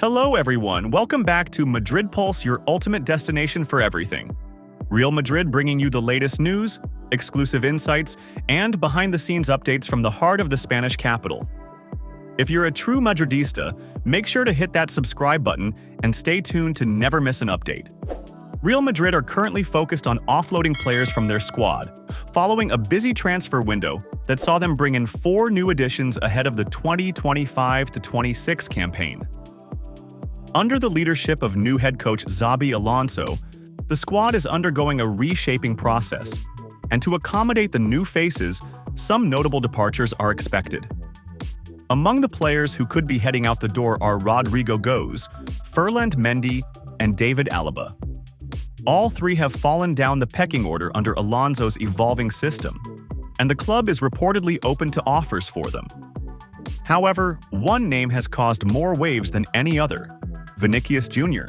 Hello everyone, welcome back to Madrid Pulse, your ultimate destination for everything. Real Madrid bringing you the latest news, exclusive insights, and behind-the-scenes updates from the heart of the Spanish capital. If you're a true Madridista, make sure to hit that subscribe button and stay tuned to never miss an update. Real Madrid are currently focused on offloading players from their squad, following a busy transfer window that saw them bring in 4 new additions ahead of the 2025-26 campaign. Under the leadership of new head coach Xabi Alonso, the squad is undergoing a reshaping process, and to accommodate the new faces, some notable departures are expected. Among the players who could be heading out the door are Rodrigo Goes, Ferland Mendy, and David Alaba. All 3 have fallen down the pecking order under Alonso's evolving system, and the club is reportedly open to offers for them. However, one name has caused more waves than any other: Vinicius Jr.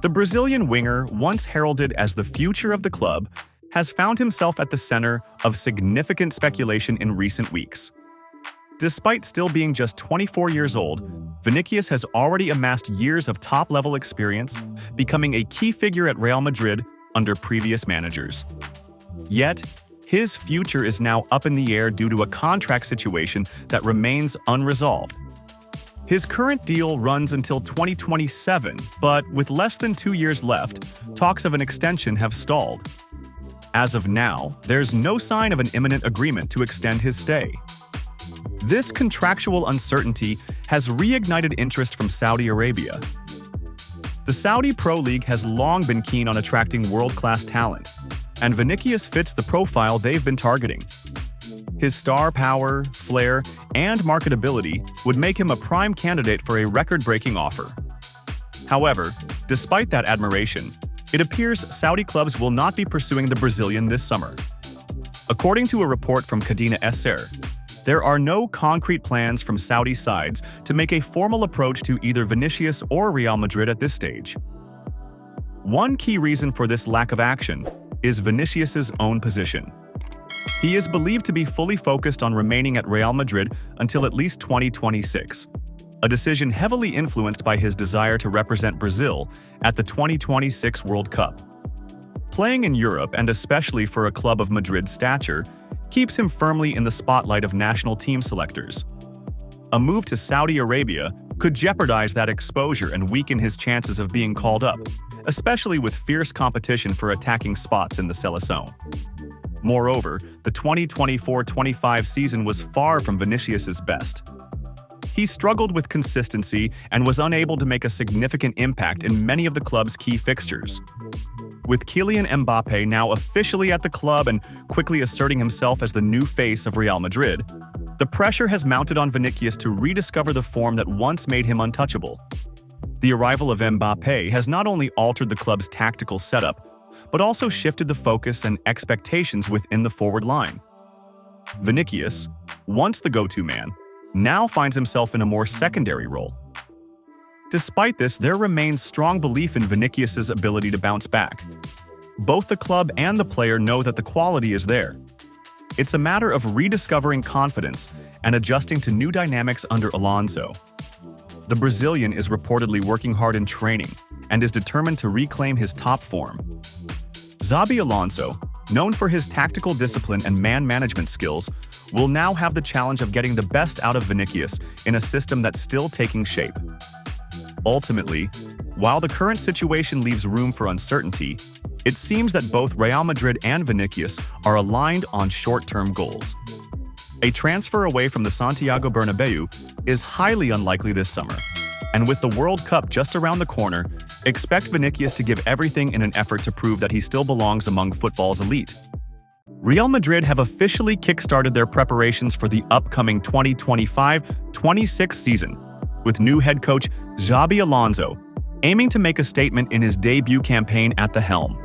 The Brazilian winger, once heralded as the future of the club, has found himself at the center of significant speculation in recent weeks. Despite still being just 24 years old, Vinicius has already amassed years of top-level experience, becoming a key figure at Real Madrid under previous managers. Yet, his future is now up in the air due to a contract situation that remains unresolved. His current deal runs until 2027, but with less than 2 years left, talks of an extension have stalled. As of now, there's no sign of an imminent agreement to extend his stay. This contractual uncertainty has reignited interest from Saudi Arabia. The Saudi Pro League has long been keen on attracting world-class talent, and Vinicius fits the profile they've been targeting. His star power, flair, and marketability would make him a prime candidate for a record-breaking offer. However, despite that admiration, it appears Saudi clubs will not be pursuing the Brazilian this summer. According to a report from Cadena SR, there are no concrete plans from Saudi sides to make a formal approach to either Vinicius or Real Madrid at this stage. One key reason for this lack of action is Vinicius's own position. He is believed to be fully focused on remaining at Real Madrid until at least 2026, a decision heavily influenced by his desire to represent Brazil at the 2026 World Cup. Playing in Europe, and especially for a club of Madrid's stature, keeps him firmly in the spotlight of national team selectors. A move to Saudi Arabia could jeopardize that exposure and weaken his chances of being called up, especially with fierce competition for attacking spots in the Selección. Moreover, the 2024-25 season was far from Vinicius's best. He struggled with consistency and was unable to make a significant impact in many of the club's key fixtures. With Kylian Mbappé now officially at the club and quickly asserting himself as the new face of Real Madrid, the pressure has mounted on Vinicius to rediscover the form that once made him untouchable. The arrival of Mbappé has not only altered the club's tactical setup, but also shifted the focus and expectations within the forward line. Vinicius, once the go-to man, now finds himself in a more secondary role. Despite this, there remains strong belief in Vinicius's ability to bounce back. Both the club and the player know that the quality is there. It's a matter of rediscovering confidence and adjusting to new dynamics under Alonso. The Brazilian is reportedly working hard in training and is determined to reclaim his top form. Xabi Alonso, known for his tactical discipline and man-management skills, will now have the challenge of getting the best out of Vinicius in a system that's still taking shape. Ultimately, while the current situation leaves room for uncertainty, it seems that both Real Madrid and Vinicius are aligned on short-term goals. A transfer away from the Santiago Bernabeu is highly unlikely this summer, and with the World Cup just around the corner, expect Vinicius to give everything in an effort to prove that he still belongs among football's elite. Real Madrid have officially kickstarted their preparations for the upcoming 2025-26 season, with new head coach Xabi Alonso aiming to make a statement in his debut campaign at the helm.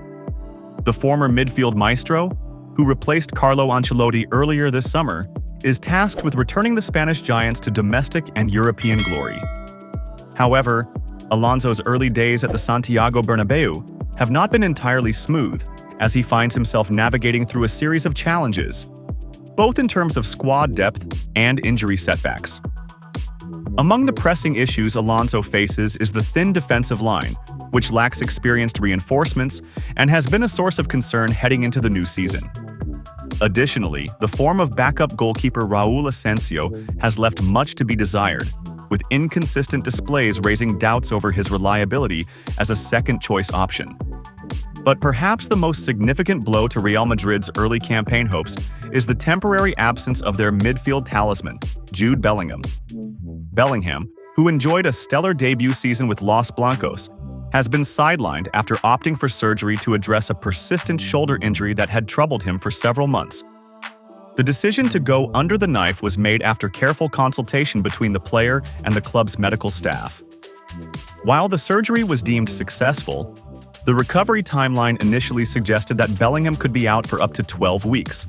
The former midfield maestro, who replaced Carlo Ancelotti earlier this summer, is tasked with returning the Spanish Giants to domestic and European glory. However, Alonso's early days at the Santiago Bernabeu have not been entirely smooth, as he finds himself navigating through a series of challenges, both in terms of squad depth and injury setbacks. Among the pressing issues Alonso faces is the thin defensive line, which lacks experienced reinforcements and has been a source of concern heading into the new season. Additionally, the form of backup goalkeeper Raul Asensio has left much to be desired, with inconsistent displays raising doubts over his reliability as a second-choice option. But perhaps the most significant blow to Real Madrid's early campaign hopes is the temporary absence of their midfield talisman, Jude Bellingham. Bellingham, who enjoyed a stellar debut season with Los Blancos, has been sidelined after opting for surgery to address a persistent shoulder injury that had troubled him for several months. The decision to go under the knife was made after careful consultation between the player and the club's medical staff. While the surgery was deemed successful, the recovery timeline initially suggested that Bellingham could be out for up to 12 weeks,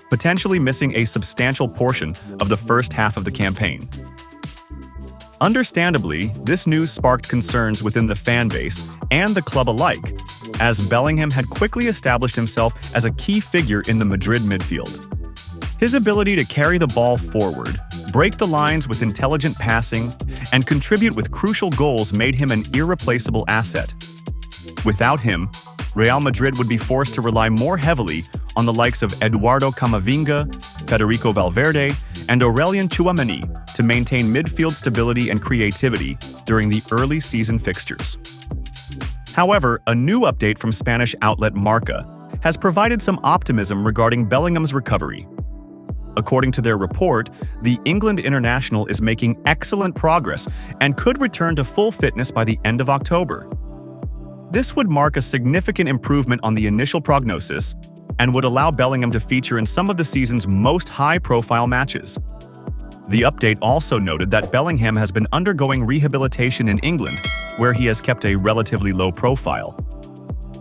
potentially missing a substantial portion of the first half of the campaign. Understandably, this news sparked concerns within the fan base and the club alike, as Bellingham had quickly established himself as a key figure in the Madrid midfield. His ability to carry the ball forward, break the lines with intelligent passing, and contribute with crucial goals made him an irreplaceable asset. Without him, Real Madrid would be forced to rely more heavily on the likes of Eduardo Camavinga, Federico Valverde, and Aurelien Tchouaméni to maintain midfield stability and creativity during the early season fixtures. However, a new update from Spanish outlet Marca has provided some optimism regarding Bellingham's recovery. According to their report, the England international is making excellent progress and could return to full fitness by the end of October. This would mark a significant improvement on the initial prognosis and would allow Bellingham to feature in some of the season's most high-profile matches. The update also noted that Bellingham has been undergoing rehabilitation in England, where he has kept a relatively low profile.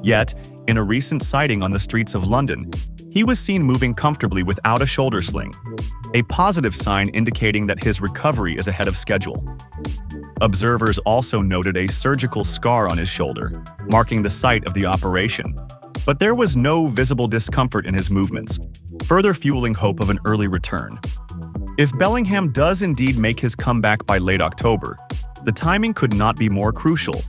Yet, in a recent sighting on the streets of London, he was seen moving comfortably without a shoulder sling, a positive sign indicating that his recovery is ahead of schedule. Observers also noted a surgical scar on his shoulder, marking the site of the operation. But there was no visible discomfort in his movements, further fueling hope of an early return. If Bellingham does indeed make his comeback by late October, the timing could not be more crucial.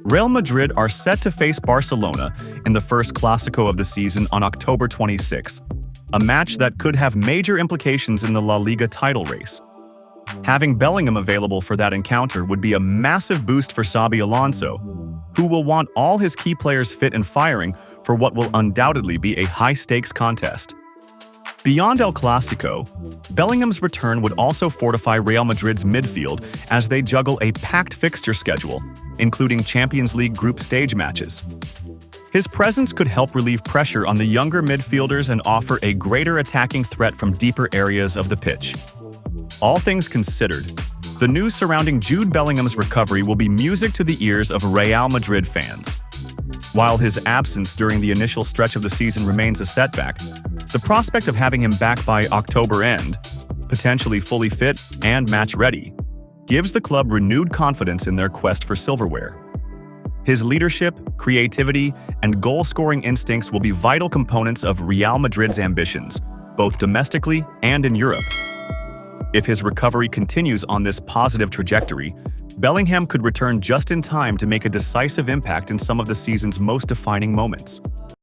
Real Madrid are set to face Barcelona in the first Clásico of the season on October 26, a match that could have major implications in the La Liga title race. Having Bellingham available for that encounter would be a massive boost for Xabi Alonso, who will want all his key players fit and firing for what will undoubtedly be a high-stakes contest. Beyond El Clásico, Bellingham's return would also fortify Real Madrid's midfield as they juggle a packed fixture schedule, including Champions League group stage matches. His presence could help relieve pressure on the younger midfielders and offer a greater attacking threat from deeper areas of the pitch. All things considered, the news surrounding Jude Bellingham's recovery will be music to the ears of Real Madrid fans. While his absence during the initial stretch of the season remains a setback, the prospect of having him back by October end, potentially fully fit and match-ready, gives the club renewed confidence in their quest for silverware. His leadership, creativity, and goal-scoring instincts will be vital components of Real Madrid's ambitions, both domestically and in Europe. If his recovery continues on this positive trajectory, Bellingham could return just in time to make a decisive impact in some of the season's most defining moments.